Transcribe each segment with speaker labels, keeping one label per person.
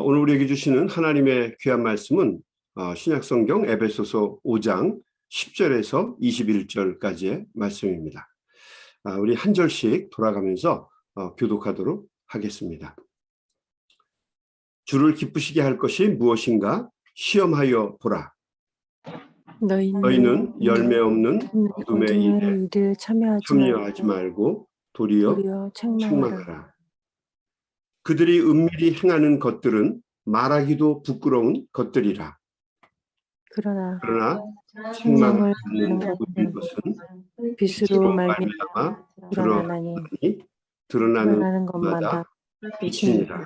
Speaker 1: 오늘 우리에게 주시는 하나님의 귀한 말씀은 신약성경 에베소서 5장 10절에서 21절까지의 말씀입니다. 우리 한 절씩 돌아가면서 교독하도록 하겠습니다. 주를 기쁘시게 할 것이 무엇인가 시험하여 보라. 너희는 열매 없는 어둠의 일에 참여하지 말고 도리어 책망하라. 그들이 은밀히 행하는 것들은 말하기도 부끄러운 것들이라. 그러나 책망을 받는 모든 것은 빛으로 말미암아 드러나는 것마다 빛이니라.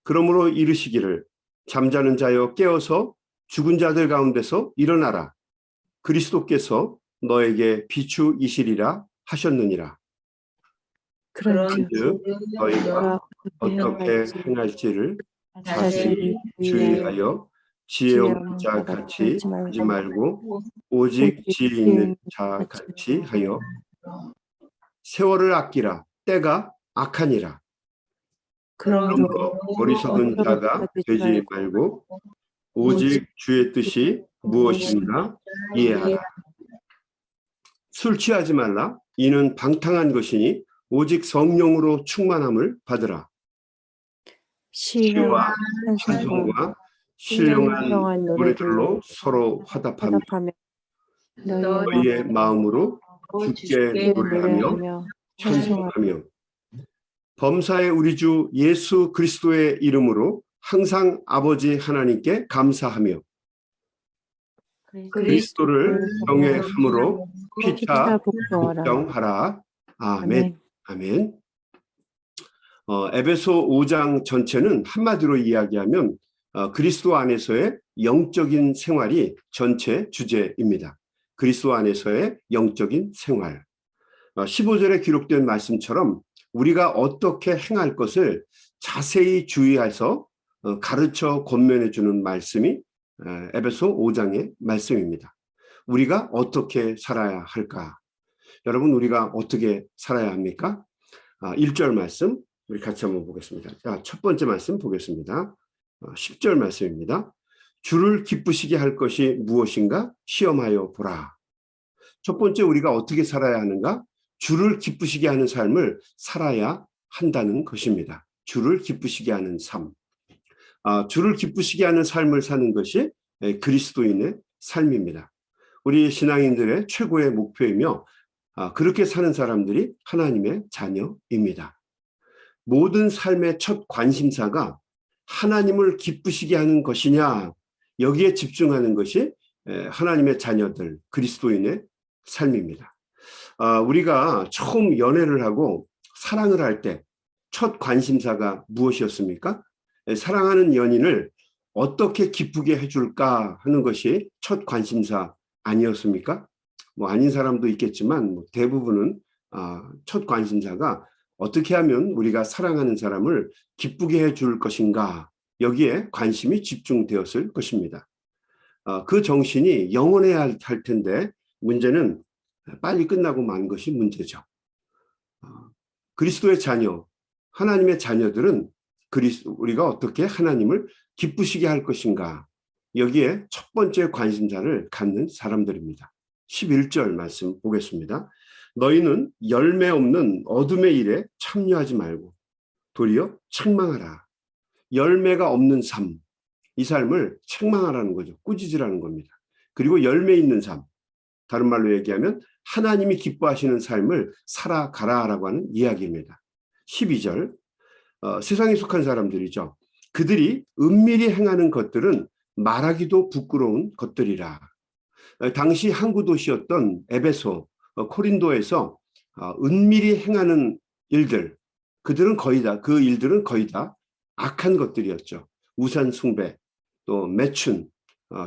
Speaker 1: 그러므로 이르시기를 잠자는 자여 깨어서 죽은 자들 가운데서 일어나라. 그리스도께서 너에게 비추이시리라 하셨느니라. 그런즉 너희가 어떻게 행할지를 자세히 주의하여 지혜 없는 자 같이 하지 말고 오직 지혜 있는 자 같이 하여 세월을 아끼라. 때가 악하니라. 그러므로 어리석은 자가 되지 말고 오직 주의 뜻이 무엇인가 이해하라. 술 취하지 말라. 이는 방탕한 것이니 오직 성령으로 충만함을 받으라. 시와 찬송과 신령한 노래들로 서로 화답하며 너희의 마음으로 주께 노래하며 찬송하며 범사의 우리 주 예수 그리스도의 이름으로 항상 아버지 하나님께 감사하며 그리스도를 경외함으로 피차 복종하라. 아멘. 아멘. 에베소 5장 전체는 한마디로 이야기하면 그리스도 안에서의 영적인 생활이 전체 주제입니다. 그리스도 안에서의 영적인 생활. 15절에 기록된 말씀처럼 우리가 어떻게 행할 것을 자세히 주의해서 가르쳐 권면해 주는 말씀이 에베소 5장의 말씀입니다. 우리가 어떻게 살아야 할까? 여러분, 우리가 어떻게 살아야 합니까? 1절 말씀 우리 같이 한번 보겠습니다. 자, 첫 번째 말씀 보겠습니다. 10절 말씀입니다. 주를 기쁘시게 할 것이 무엇인가 시험하여 보라. 첫 번째, 우리가 어떻게 살아야 하는가? 주를 기쁘시게 하는 삶을 살아야 한다는 것입니다. 주를 기쁘시게 하는 삶. 주를 기쁘시게 하는 삶을 사는 것이 그리스도인의 삶입니다. 우리 신앙인들의 최고의 목표이며 그렇게 사는 사람들이 하나님의 자녀입니다. 모든 삶의 첫 관심사가 하나님을 기쁘시게 하는 것이냐, 여기에 집중하는 것이 하나님의 자녀들, 그리스도인의 삶입니다. 우리가 처음 연애를 하고 사랑을 할 때 첫 관심사가 무엇이었습니까? 사랑하는 연인을 어떻게 기쁘게 해줄까 하는 것이 첫 관심사 아니었습니까? 아닌 사람도 있겠지만 대부분은 첫 관심사가 어떻게 하면 우리가 사랑하는 사람을 기쁘게 해줄 것인가, 여기에 관심이 집중되었을 것입니다. 그 정신이 영원해야 할 텐데 문제는 빨리 끝나고 만 것이 문제죠. 그리스도의 자녀, 하나님의 자녀들은 우리가 어떻게 하나님을 기쁘시게 할 것인가, 여기에 첫 번째 관심사를 갖는 사람들입니다. 11절 말씀 보겠습니다. 너희는 열매 없는 어둠의 일에 참여하지 말고 도리어 책망하라. 열매가 없는 삶, 이 삶을 책망하라는 거죠. 꾸짖으라는 겁니다. 그리고 열매 있는 삶, 다른 말로 얘기하면 하나님이 기뻐하시는 삶을 살아가라라고 하는 이야기입니다. 12절, 세상에 속한 사람들이죠. 그들이 은밀히 행하는 것들은 말하기도 부끄러운 것들이라. 당시 항구 도시였던 에베소, 코린도에서 은밀히 행하는 일들, 그 일들은 거의 다 악한 것들이었죠. 우상 숭배, 또 매춘,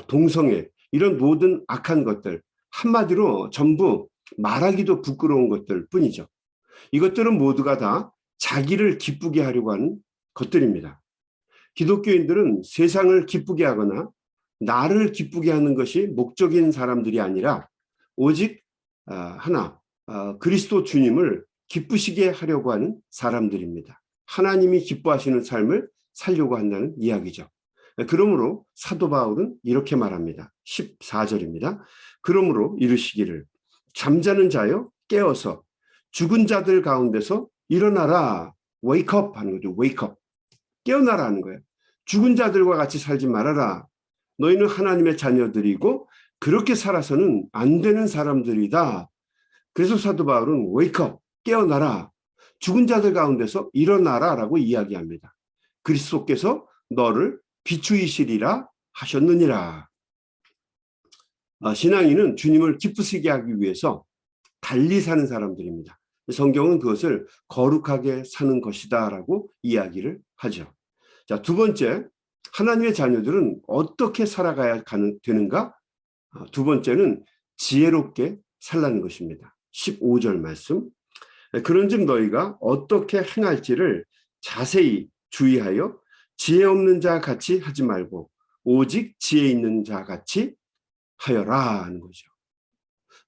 Speaker 1: 동성애, 이런 모든 악한 것들, 한마디로 전부 말하기도 부끄러운 것들 뿐이죠. 이것들은 모두가 다 자기를 기쁘게 하려고 하는 것들입니다. 기독교인들은 세상을 기쁘게 하거나 나를 기쁘게 하는 것이 목적인 사람들이 아니라 오직 하나, 그리스도 주님을 기쁘시게 하려고 하는 사람들입니다. 하나님이 기뻐하시는 삶을 살려고 한다는 이야기죠. 그러므로 사도 바울은 이렇게 말합니다. 14절입니다. 그러므로 이르시기를 잠자는 자여 깨어서 죽은 자들 가운데서 일어나라. wake up 하는 거죠. wake up. 깨어나라 하는 거예요. 죽은 자들과 같이 살지 말아라. 너희는 하나님의 자녀들이고 그렇게 살아서는 안 되는 사람들이다. 그래서 사도 바울은 wake up, 깨어나라. 죽은 자들 가운데서 일어나라라고 이야기합니다. 그리스도께서 너를 비추이시리라 하셨느니라. 신앙인은 주님을 기쁘시게 하기 위해서 달리 사는 사람들입니다. 성경은 그것을 거룩하게 사는 것이다 라고 이야기를 하죠. 자, 두 번째, 하나님의 자녀들은 어떻게 살아가야 되는가? 두 번째는 지혜롭게 살라는 것입니다. 15절 말씀. 그런즉 너희가 어떻게 행할지를 자세히 주의하여 지혜 없는 자 같이 하지 말고 오직 지혜 있는 자 같이 하여라 하는 거죠.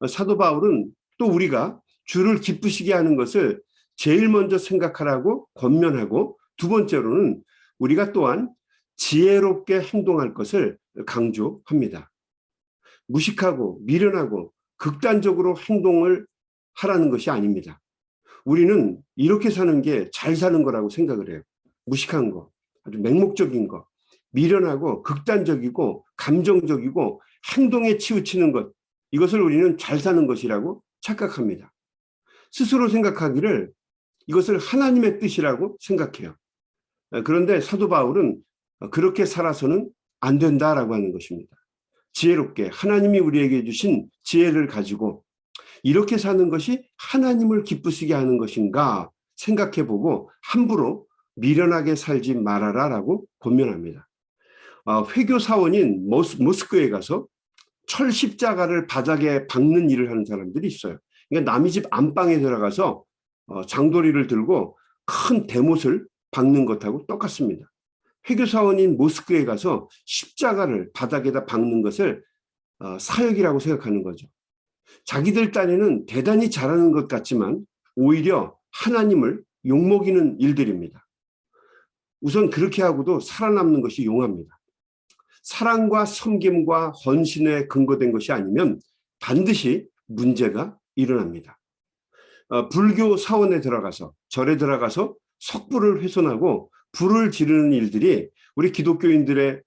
Speaker 1: 사도 바울은 또 우리가 주를 기쁘시게 하는 것을 제일 먼저 생각하라고 권면하고 두 번째로는 우리가 또한 지혜롭게 행동할 것을 강조합니다. 무식하고 미련하고 극단적으로 행동을 하라는 것이 아닙니다. 우리는 이렇게 사는 게 잘 사는 거라고 생각을 해요. 무식한 거, 아주 맹목적인 거, 미련하고 극단적이고 감정적이고 행동에 치우치는 것, 이것을 우리는 잘 사는 것이라고 착각합니다. 스스로 생각하기를 이것을 하나님의 뜻이라고 생각해요. 그런데 사도 바울은 그렇게 살아서는 안 된다라고 하는 것입니다. 지혜롭게 하나님이 우리에게 주신 지혜를 가지고 이렇게 사는 것이 하나님을 기쁘시게 하는 것인가 생각해보고 함부로 미련하게 살지 말아라라고 권면합니다. 회교 사원인 모스크에 가서 철 십자가를 바닥에 박는 일을 하는 사람들이 있어요. 그러니까 남의 집 안방에 들어가서 장도리를 들고 큰 대못을 박는 것하고 똑같습니다. 회교 사원인 모스크에 가서 십자가를 바닥에다 박는 것을 사역이라고 생각하는 거죠. 자기들 딴에는 대단히 잘하는 것 같지만 오히려 하나님을 욕먹이는 일들입니다. 우선 그렇게 하고도 살아남는 것이 용합니다. 사랑과 섬김과 헌신에 근거된 것이 아니면 반드시 문제가 일어납니다. 불교 사원에 들어가서 절에 들어가서 석불을 훼손하고 불을 지르는 일들이 우리 기독교인들의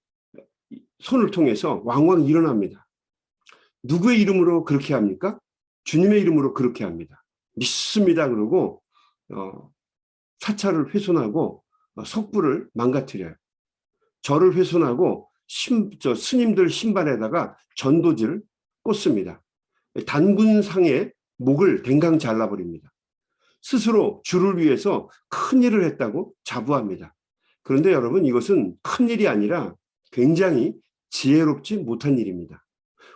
Speaker 1: 손을 통해서 왕왕 일어납니다. 누구의 이름으로 그렇게 합니까? 주님의 이름으로 그렇게 합니다. 믿습니다 그러고 사찰을 훼손하고 석불을 망가뜨려요. 절을 훼손하고 스님들 신발에다가 전도지를 꽂습니다. 단군상에 목을 댕강 잘라버립니다. 스스로 주를 위해서 큰 일을 했다고 자부합니다. 그런데 여러분 이것은 큰 일이 아니라 굉장히 지혜롭지 못한 일입니다.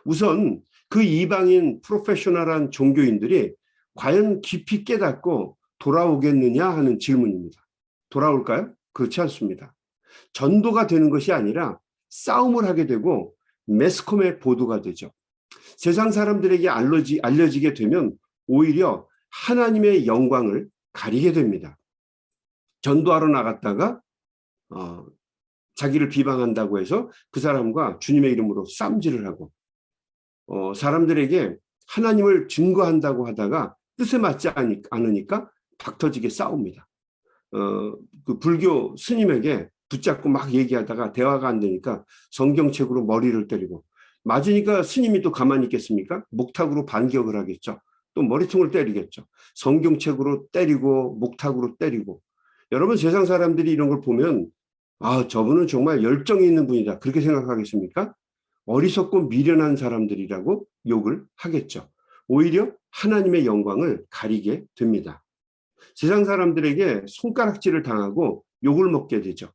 Speaker 1: 우선 그 이방인 프로페셔널한 종교인들이 과연 깊이 깨닫고 돌아오겠느냐 하는 질문입니다. 돌아올까요? 그렇지 않습니다. 전도가 되는 것이 아니라 싸움을 하게 되고 매스컴의 보도가 되죠. 세상 사람들에게 알려지게 되면 오히려 하나님의 영광을 가리게 됩니다. 전도하러 나갔다가 자기를 비방한다고 해서 그 사람과 주님의 이름으로 쌈질을 하고 사람들에게 하나님을 증거한다고 하다가 뜻에 맞지 않으니까 닥터지게 싸웁니다. 그 불교 스님에게 붙잡고 막 얘기하다가 대화가 안 되니까 성경책으로 머리를 때리고 맞으니까 스님이 또 가만히 있겠습니까? 목탁으로 반격을 하겠죠. 또 머리통을 때리겠죠. 성경책으로 때리고 목탁으로 때리고. 여러분 세상 사람들이 이런 걸 보면 저분은 정말 열정이 있는 분이다. 그렇게 생각하겠습니까? 어리석고 미련한 사람들이라고 욕을 하겠죠. 오히려 하나님의 영광을 가리게 됩니다. 세상 사람들에게 손가락질을 당하고 욕을 먹게 되죠.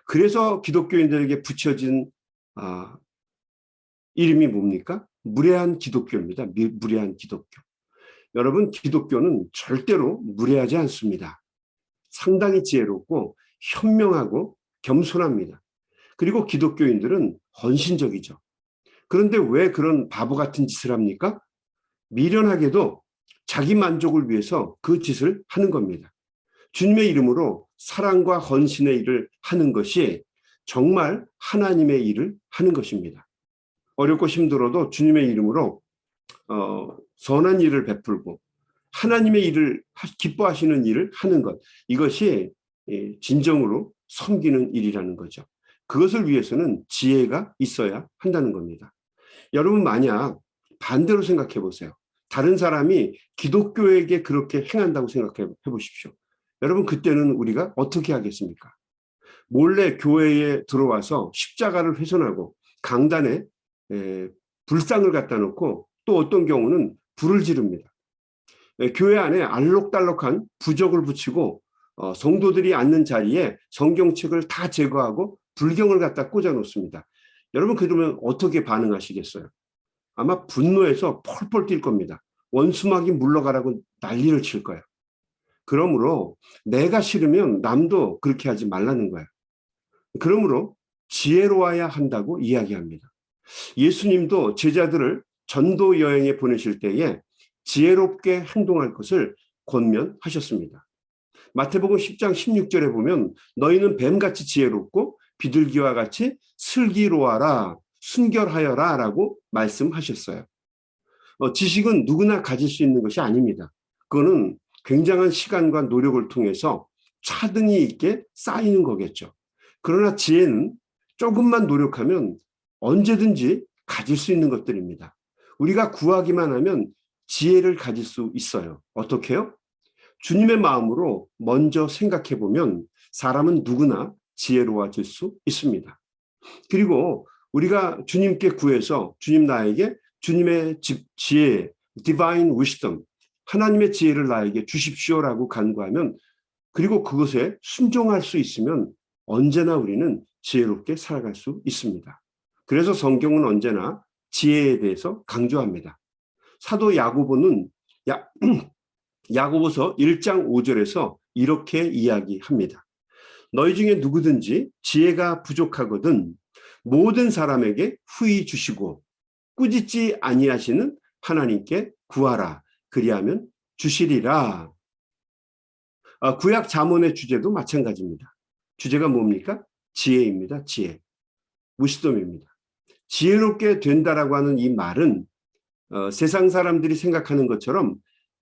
Speaker 1: 그래서 기독교인들에게 붙여진 이름이 뭡니까? 무례한 기독교입니다. 무례한 기독교. 여러분 기독교는 절대로 무례하지 않습니다. 상당히 지혜롭고 현명하고 겸손합니다. 그리고 기독교인들은 헌신적이죠. 그런데 왜 그런 바보 같은 짓을 합니까? 미련하게도 자기 만족을 위해서 그 짓을 하는 겁니다. 주님의 이름으로 사랑과 헌신의 일을 하는 것이 정말 하나님의 일을 하는 것입니다. 어렵고 힘들어도 주님의 이름으로 선한 일을 베풀고 하나님의 일을 기뻐하시는 일을 하는 것, 이것이 진정으로 섬기는 일이라는 거죠. 그것을 위해서는 지혜가 있어야 한다는 겁니다. 여러분, 만약 반대로 생각해 보세요. 다른 사람이 기독교에게 그렇게 행한다고 생각해 보십시오. 여러분, 그때는 우리가 어떻게 하겠습니까? 몰래 교회에 들어와서 십자가를 훼손하고 강단에 불상을 갖다 놓고 또 어떤 경우는 불을 지릅니다. 교회 안에 알록달록한 부적을 붙이고 성도들이 앉는 자리에 성경책을 다 제거하고 불경을 갖다 꽂아 놓습니다. 여러분, 그러면 어떻게 반응하시겠어요? 아마 분노해서 펄펄 뛸 겁니다. 원수막이 물러가라고 난리를 칠 거예요. 그러므로 내가 싫으면 남도 그렇게 하지 말라는 거예요. 그러므로 지혜로워야 한다고 이야기합니다. 예수님도 제자들을 전도 여행에 보내실 때에 지혜롭게 행동할 것을 권면하셨습니다. 마태복음 10장 16절에 보면 너희는 뱀같이 지혜롭고 비둘기와 같이 슬기로워라, 순결하여라 라고 말씀하셨어요. 지식은 누구나 가질 수 있는 것이 아닙니다. 그거는 굉장한 시간과 노력을 통해서 차등이 있게 쌓이는 거겠죠. 그러나 지혜는 조금만 노력하면 언제든지 가질 수 있는 것들입니다. 우리가 구하기만 하면 지혜를 가질 수 있어요. 어떻게요? 주님의 마음으로 먼저 생각해 보면 사람은 누구나 지혜로워질 수 있습니다. 그리고 우리가 주님께 구해서 주님 나에게 주님의 지혜, divine wisdom, 하나님의 지혜를 나에게 주십시오라고 간구하면, 그리고 그것에 순종할 수 있으면 언제나 우리는 지혜롭게 살아갈 수 있습니다. 그래서 성경은 언제나 지혜에 대해서 강조합니다. 사도 야고보는 야고보서 1장 5절에서 이렇게 이야기합니다. 너희 중에 누구든지 지혜가 부족하거든 모든 사람에게 후히 주시고 꾸짖지 아니하시는 하나님께 구하라. 그리하면 주시리라. 구약 잠언의 주제도 마찬가지입니다. 주제가 뭡니까? 지혜입니다. 지혜. 위스덤입니다. 지혜롭게 된다라고 하는 이 말은 세상 사람들이 생각하는 것처럼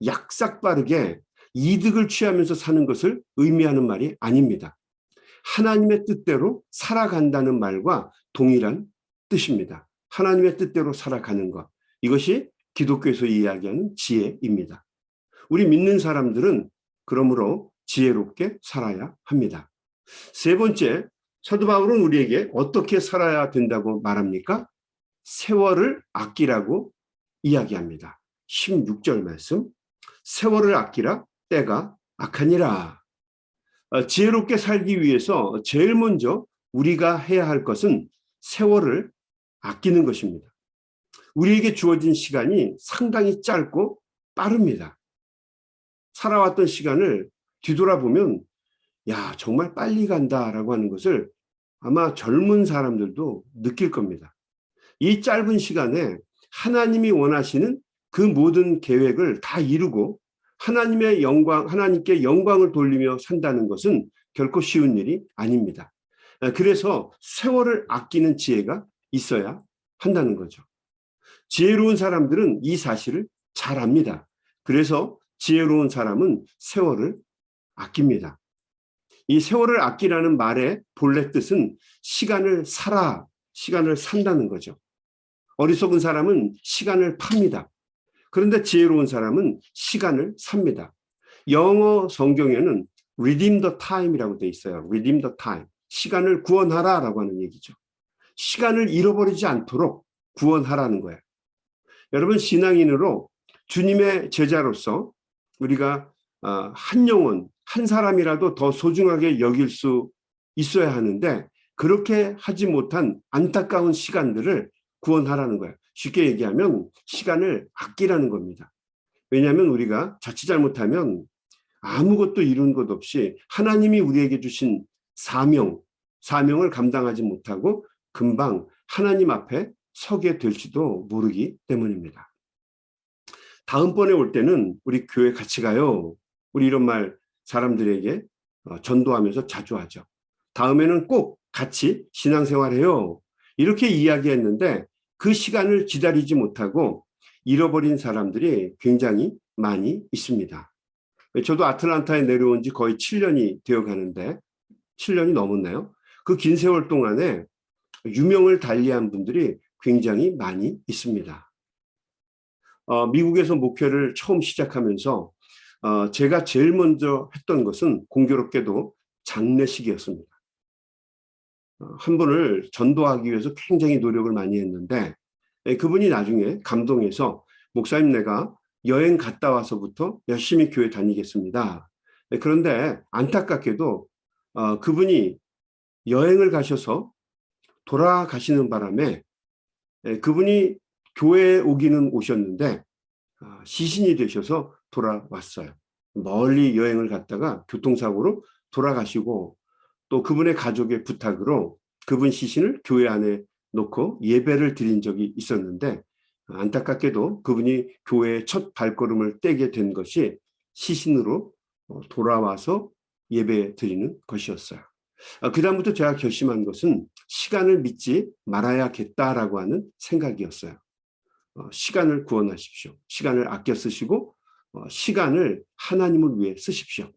Speaker 1: 약삭빠르게 이득을 취하면서 사는 것을 의미하는 말이 아닙니다. 하나님의 뜻대로 살아간다는 말과 동일한 뜻입니다. 하나님의 뜻대로 살아가는 것. 이것이 기독교에서 이야기하는 지혜입니다. 우리 믿는 사람들은 그러므로 지혜롭게 살아야 합니다. 세 번째, 사도 바울은 우리에게 어떻게 살아야 된다고 말합니까? 세월을 아끼라고 이야기합니다. 16절 말씀. 세월을 아끼라 때가 악하니라. 지혜롭게 살기 위해서 제일 먼저 우리가 해야 할 것은 세월을 아끼는 것입니다. 우리에게 주어진 시간이 상당히 짧고 빠릅니다. 살아왔던 시간을 뒤돌아보면 정말 빨리 간다라고 하는 것을 아마 젊은 사람들도 느낄 겁니다. 이 짧은 시간에 하나님이 원하시는 그 모든 계획을 다 이루고 하나님께 영광을 돌리며 산다는 것은 결코 쉬운 일이 아닙니다. 그래서 세월을 아끼는 지혜가 있어야 한다는 거죠. 지혜로운 사람들은 이 사실을 잘 압니다. 그래서 지혜로운 사람은 세월을 아낍니다. 이 세월을 아끼라는 말의 본래 뜻은 시간을 산다는 거죠. 어리석은 사람은 시간을 팝니다. 그런데 지혜로운 사람은 시간을 삽니다. 영어 성경에는 redeem the time이라고 돼 있어요. redeem the time. 시간을 구원하라라고 하는 얘기죠. 시간을 잃어버리지 않도록 구원하라는 거예요. 여러분, 신앙인으로 주님의 제자로서 우리가 한 영혼, 한 사람이라도 더 소중하게 여길 수 있어야 하는데 그렇게 하지 못한 안타까운 시간들을 구원하라는 거예요. 쉽게 얘기하면 시간을 아끼라는 겁니다. 왜냐하면 우리가 자칫 잘못하면 아무것도 이룬 것 없이 하나님이 우리에게 주신 사명을 감당하지 못하고 금방 하나님 앞에 서게 될지도 모르기 때문입니다. 다음번에 올 때는 우리 교회 같이 가요. 우리 이런 말 사람들에게 전도하면서 자주 하죠. 다음에는 꼭 같이 신앙생활해요. 이렇게 이야기했는데 그 시간을 기다리지 못하고 잃어버린 사람들이 굉장히 많이 있습니다. 저도 아틀란타에 내려온 지 거의 7년이 되어 가는데 7년이 넘었나요? 그 긴 세월 동안에 유명을 달리한 분들이 굉장히 많이 있습니다. 미국에서 목회를 처음 시작하면서 제가 제일 먼저 했던 것은 공교롭게도 장례식이었습니다. 한 분을 전도하기 위해서 굉장히 노력을 많이 했는데 그분이 나중에 감동해서 목사님 내가 여행 갔다 와서부터 열심히 교회 다니겠습니다. 그런데 안타깝게도 그분이 여행을 가셔서 돌아가시는 바람에 그분이 교회에 오기는 오셨는데 시신이 되셔서 돌아왔어요. 멀리 여행을 갔다가 교통사고로 돌아가시고 또 그분의 가족의 부탁으로 그분 시신을 교회 안에 놓고 예배를 드린 적이 있었는데 안타깝게도 그분이 교회의 첫 발걸음을 떼게 된 것이 시신으로 돌아와서 예배 드리는 것이었어요. 그 다음부터 제가 결심한 것은 시간을 믿지 말아야겠다라고 하는 생각이었어요. 시간을 구원하십시오. 시간을 아껴 쓰시고 시간을 하나님을 위해 쓰십시오.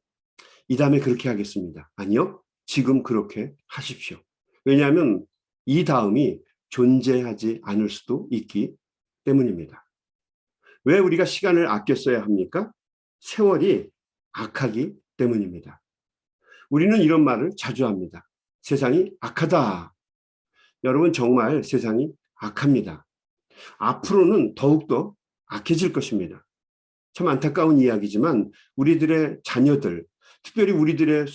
Speaker 1: 이 다음에 그렇게 하겠습니다. 아니요. 지금 그렇게 하십시오. 왜냐하면 이 다음이 존재하지 않을 수도 있기 때문입니다. 왜 우리가 시간을 아껴 써야 합니까? 세월이 악하기 때문입니다. 우리는 이런 말을 자주 합니다. 세상이 악하다. 여러분 정말 세상이 악합니다. 앞으로는 더욱더 악해질 것입니다. 참 안타까운 이야기지만 우리들의 자녀들, 특별히 우리들의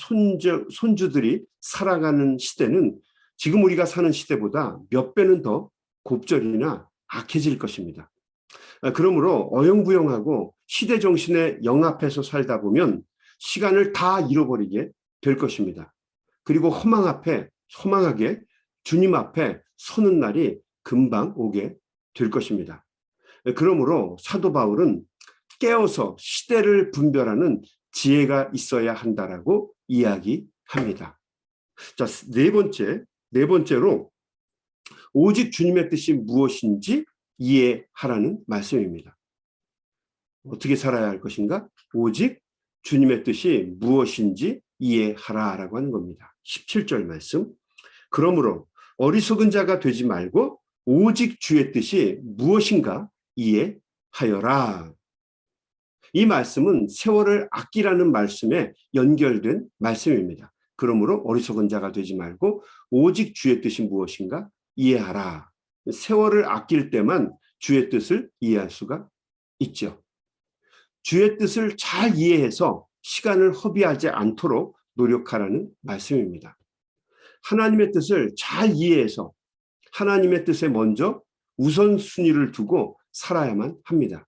Speaker 1: 손주들이 살아가는 시대는 지금 우리가 사는 시대보다 몇 배는 더 곱절이나 악해질 것입니다. 그러므로 어영부영하고 시대 정신에 영합해서 살다 보면 시간을 다 잃어버리게 될 것입니다. 그리고 허망하게 주님 앞에 서는 날이 금방 오게 될 것입니다. 그러므로 사도 바울은 깨어서 시대를 분별하는 지혜가 있어야 한다라고 이야기합니다. 자, 네 번째로 오직 주님의 뜻이 무엇인지 이해하라는 말씀입니다. 어떻게 살아야 할 것인가? 오직 주님의 뜻이 무엇인지 이해하라라고 하는 겁니다. 17절 말씀. 그러므로 어리석은 자가 되지 말고 오직 주의 뜻이 무엇인가 이해하여라. 이 말씀은 세월을 아끼라는 말씀에 연결된 말씀입니다. 그러므로 어리석은 자가 되지 말고 오직 주의 뜻이 무엇인가 이해하라. 세월을 아낄 때만 주의 뜻을 이해할 수가 있죠. 주의 뜻을 잘 이해해서 시간을 허비하지 않도록 노력하라는 말씀입니다. 하나님의 뜻을 잘 이해해서 하나님의 뜻에 먼저 우선순위를 두고 살아야만 합니다.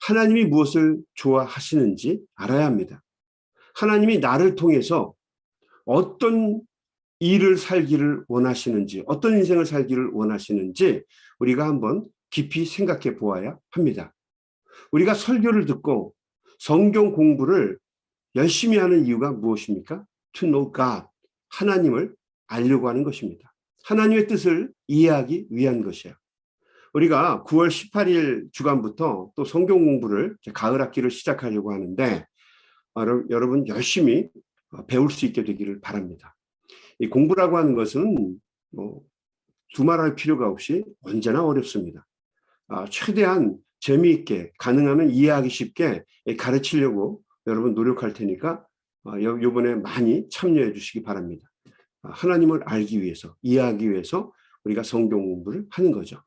Speaker 1: 하나님이 무엇을 좋아하시는지 알아야 합니다. 하나님이 나를 통해서 어떤 일을 살기를 원하시는지, 어떤 인생을 살기를 원하시는지 우리가 한번 깊이 생각해 보아야 합니다. 우리가 설교를 듣고 성경 공부를 열심히 하는 이유가 무엇입니까? To know God, 하나님을 알려고 하는 것입니다. 하나님의 뜻을 이해하기 위한 것이에요. 우리가 9월 18일 주간부터 또 성경 공부를 가을 학기를 시작하려고 하는데 여러분 열심히 배울 수 있게 되기를 바랍니다. 이 공부라고 하는 것은 두말할 필요가 없이 언제나 어렵습니다. 최대한 재미있게 가능하면 이해하기 쉽게 가르치려고 여러분 노력할 테니까 이번에 많이 참여해 주시기 바랍니다. 하나님을 알기 위해서, 이해하기 위해서 우리가 성경 공부를 하는 거죠.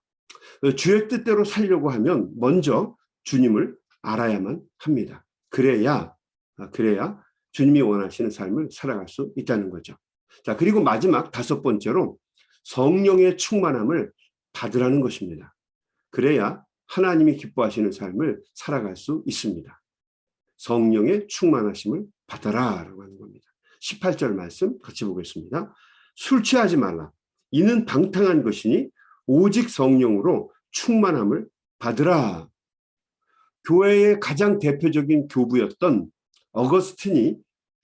Speaker 1: 주의 뜻대로 살려고 하면 먼저 주님을 알아야만 합니다. 그래야 주님이 원하시는 삶을 살아갈 수 있다는 거죠. 자, 그리고 마지막 다섯 번째로 성령의 충만함을 받으라는 것입니다. 그래야 하나님이 기뻐하시는 삶을 살아갈 수 있습니다. 성령의 충만하심을 받아라라고 하는 겁니다. 18절 말씀 같이 보겠습니다. 술 취하지 말라. 이는 방탕한 것이니 오직 성령으로 충만함을 받으라. 교회의 가장 대표적인 교부였던 어거스틴이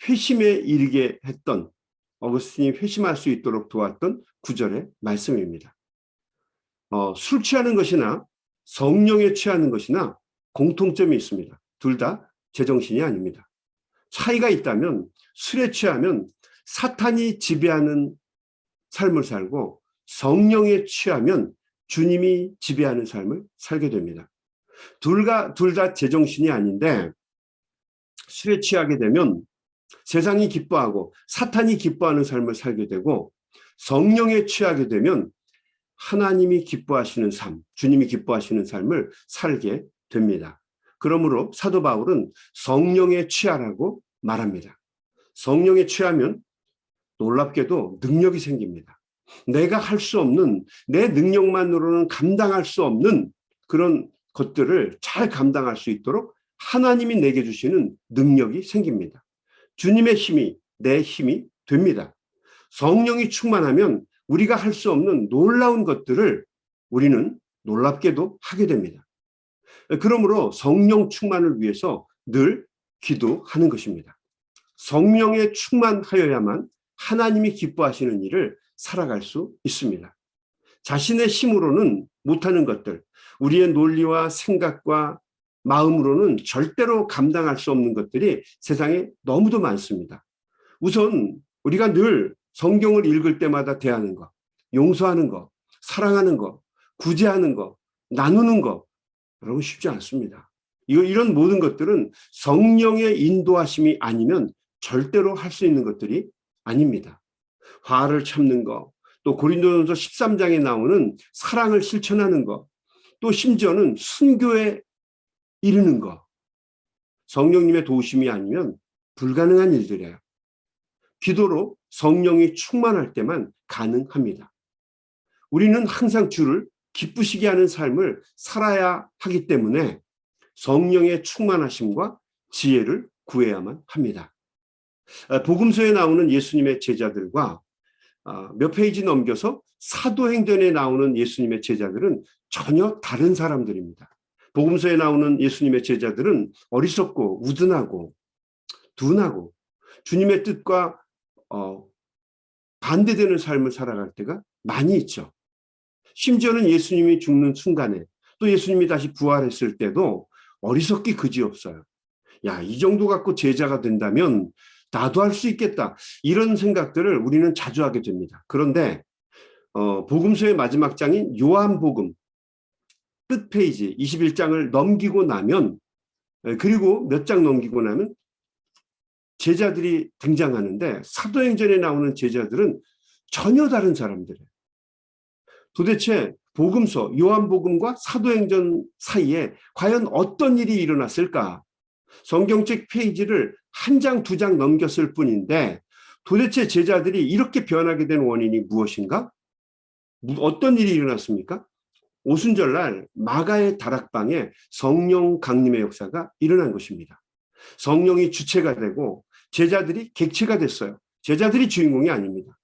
Speaker 1: 회심에 이르게 했던, 어거스틴이 회심할 수 있도록 도왔던 구절의 말씀입니다. 술 취하는 것이나 성령에 취하는 것이나 공통점이 있습니다. 둘 다 제정신이 아닙니다. 차이가 있다면 술에 취하면 사탄이 지배하는 삶을 살고, 성령에 취하면 주님이 지배하는 삶을 살게 됩니다. 둘 다 제정신이 아닌데, 술에 취하게 되면 세상이 기뻐하고 사탄이 기뻐하는 삶을 살게 되고, 성령에 취하게 되면 하나님이 기뻐하시는 삶, 주님이 기뻐하시는 삶을 살게 됩니다. 그러므로 사도 바울은 성령에 취하라고 말합니다. 성령에 취하면 놀랍게도 능력이 생깁니다. 내가 할 수 없는, 내 능력만으로는 감당할 수 없는 그런 것들을 잘 감당할 수 있도록 하나님이 내게 주시는 능력이 생깁니다. 주님의 힘이 내 힘이 됩니다. 성령이 충만하면 우리가 할 수 없는 놀라운 것들을 우리는 놀랍게도 하게 됩니다. 그러므로 성령 충만을 위해서 늘 기도하는 것입니다. 성령에 충만하여야만 하나님이 기뻐하시는 일을 살아갈 수 있습니다. 자신의 힘으로는 못하는 것들, 우리의 논리와 생각과 마음으로는 절대로 감당할 수 없는 것들이 세상에 너무도 많습니다. 우선 우리가 늘 성경을 읽을 때마다 대하는 것, 용서하는 것, 사랑하는 것, 구제하는 것, 나누는 것, 여러분 쉽지 않습니다. 이런 모든 것들은 성령의 인도하심이 아니면 절대로 할 수 있는 것들이 아닙니다. 화를 참는 것, 또 고린도전서 13장에 나오는 사랑을 실천하는 것, 또 심지어는 순교에 이르는 것, 성령님의 도우심이 아니면 불가능한 일들이에요. 기도로 성령이 충만할 때만 가능합니다. 우리는 항상 주를 기쁘시게 하는 삶을 살아야 하기 때문에 성령의 충만하심과 지혜를 구해야만 합니다. 복음서에 나오는 예수님의 제자들과 몇 페이지 넘겨서 사도행전에 나오는 예수님의 제자들은 전혀 다른 사람들입니다. 복음서에 나오는 예수님의 제자들은 어리석고 우둔하고 둔하고 주님의 뜻과 반대되는 삶을 살아갈 때가 많이 있죠. 심지어는 예수님이 죽는 순간에, 또 예수님이 다시 부활했을 때도 어리석기 그지없어요. 야, 이 정도 갖고 제자가 된다면 나도 할 수 있겠다. 이런 생각들을 우리는 자주 하게 됩니다. 그런데 복음서의 마지막 장인 요한복음 끝 페이지 21장을 넘기고 나면, 그리고 몇 장 넘기고 나면 제자들이 등장하는데, 사도행전에 나오는 제자들은 전혀 다른 사람들이에요. 도대체 복음서, 요한복음과 사도행전 사이에 과연 어떤 일이 일어났을까? 성경책 페이지를 한 장, 두 장 넘겼을 뿐인데 도대체 제자들이 이렇게 변하게 된 원인이 무엇인가? 어떤 일이 일어났습니까? 오순절날 마가의 다락방에 성령 강림의 역사가 일어난 것입니다. 성령이 주체가 되고 제자들이 객체가 됐어요. 제자들이 주인공이 아닙니다.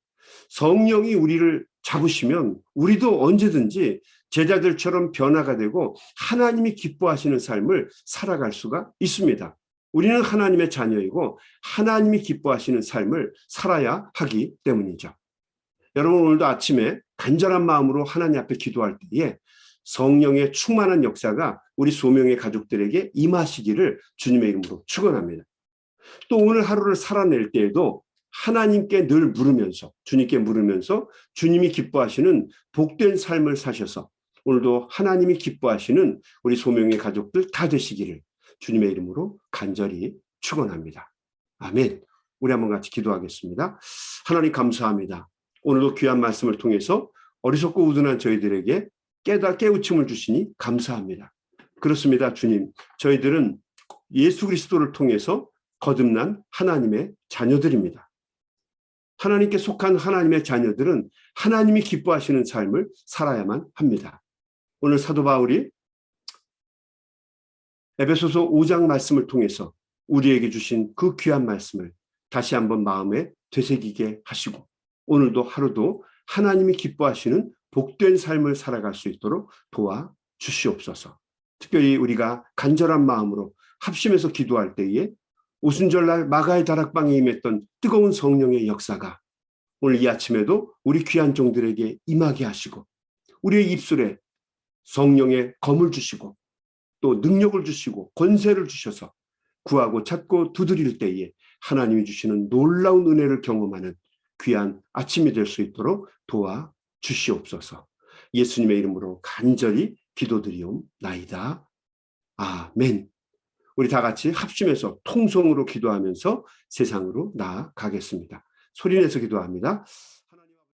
Speaker 1: 성령이 우리를 잡으시면 우리도 언제든지 제자들처럼 변화가 되고 하나님이 기뻐하시는 삶을 살아갈 수가 있습니다. 우리는 하나님의 자녀이고 하나님이 기뻐하시는 삶을 살아야 하기 때문이죠. 여러분, 오늘도 아침에 간절한 마음으로 하나님 앞에 기도할 때에 성령의 충만한 역사가 우리 소명의 가족들에게 임하시기를 주님의 이름으로 축원합니다. 또 오늘 하루를 살아낼 때에도 하나님께 늘 물으면서, 주님께 물으면서 주님이 기뻐하시는 복된 삶을 사셔서 오늘도 하나님이 기뻐하시는 우리 소명의 가족들 다 되시기를 주님의 이름으로 간절히 축원합니다. 아멘. 우리 한번 같이 기도하겠습니다. 하나님 감사합니다. 오늘도 귀한 말씀을 통해서 어리석고 우둔한 저희들에게 깨우침을 주시니 감사합니다. 그렇습니다, 주님. 저희들은 예수 그리스도를 통해서 거듭난 하나님의 자녀들입니다. 하나님께 속한 하나님의 자녀들은 하나님이 기뻐하시는 삶을 살아야만 합니다. 오늘 사도 바울이 에베소서 5장 말씀을 통해서 우리에게 주신 그 귀한 말씀을 다시 한번 마음에 되새기게 하시고, 오늘도 하루도 하나님이 기뻐하시는 복된 삶을 살아갈 수 있도록 도와주시옵소서. 특별히 우리가 간절한 마음으로 합심해서 기도할 때에 오순절날 마가의 다락방에 임했던 뜨거운 성령의 역사가 오늘 이 아침에도 우리 귀한 종들에게 임하게 하시고 우리의 입술에 성령의 검을 주시고 또 능력을 주시고 권세를 주셔서 구하고 찾고 두드릴 때에 하나님이 주시는 놀라운 은혜를 경험하는 귀한 아침이 될 수 있도록 도와 주시옵소서. 예수님의 이름으로 간절히 기도드리옵나이다. 아멘. 우리 다 같이 합심해서 통성으로 기도하면서 세상으로 나아가겠습니다. 소리내서 기도합니다.